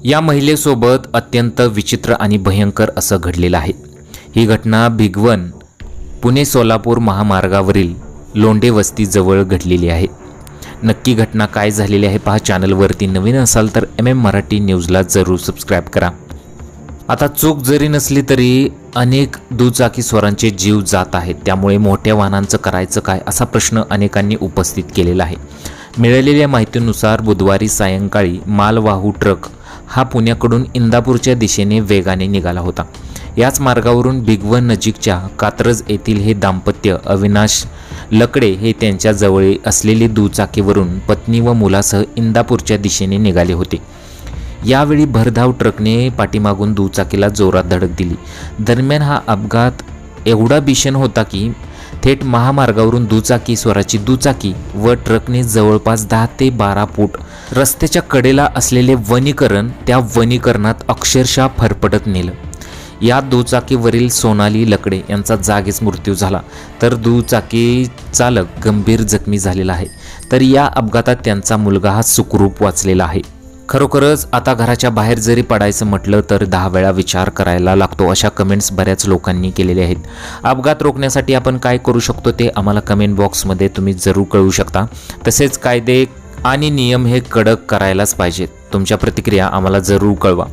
या महिलेसोबत अत्यंत विचित्र आणि भयंकर असं घडलेलं आहे। ही घटना भिगवण पुणे सोलापूर महामार्गावरील लोंढे वस्तीजवळ घडलेली आहे। नक्की घटना काय झालेली आहे पहा। चॅनलवरती नवीन असाल तर मराठी न्यूजला जरूर सबस्क्राईब करा। आता चूक जरी नसली तरी अनेक दुचाकीस्वारांचे जीव जात आहेत, त्यामुळे मोठ्या वाहनांचं करायचं काय असा प्रश्न अनेकांनी उपस्थित केलेला आहे। मिळालेल्या माहितीनुसार बुधवारी सायंकाळी मालवाहू ट्रक हा पुण्याकडून इंदापूरच्या दिशेने वेगाने निघाला होता। याच मार्गावरून भिगवण नजीकच्या कात्रज येथील हे दाम्पत्य अविनाश लकडे हे त्यांच्या जवळ असलेली दुचाकीवरून पत्नी व मुलासह इंदापूरच्या दिशेने निघाले होते। यावेळी भरधाव ट्रकने पाठीमागून दुचाकीला जोरात धडक दिली। दरम्यान हा अपघात एवढा भीषण होता की थेट महामार्गावरून दुचाकीस्वाराची दुचाकी व ट्रकने जवळपास 10 ते 12 फूट रस्त्याच्या कडेला असलेले वनीकरण, त्या वनीकरणात अक्षरशः फरफटत नेलं। या दुचाकीवरील सोनाली लकडे यांचा जागीच मृत्यू झाला, तर दुचाकी चालक गंभीर जखमी झालेला आहे। तर या अपघातात त्यांचा मुलगा हा सुखरूप वाचलेला आहे। खरोखरच आता घराच्या बाहेर जरी पडायचं म्हटलं तर 10 वेळा विचार करायला लागतो, अशा कमेंट्स बऱ्याच लोकांनी केलेल्या आहेत। अपघात रोखण्यासाठी आपण काय करू शकतो ते आम्हाला कमेंट बॉक्समध्ये तुम्ही जरूर कळवू शकता। तसेच कायदे आणि नियम हे कडक करायलाच पाहिजेत। तुमच्या प्रतिक्रिया आम्हाला जरूर कळवा।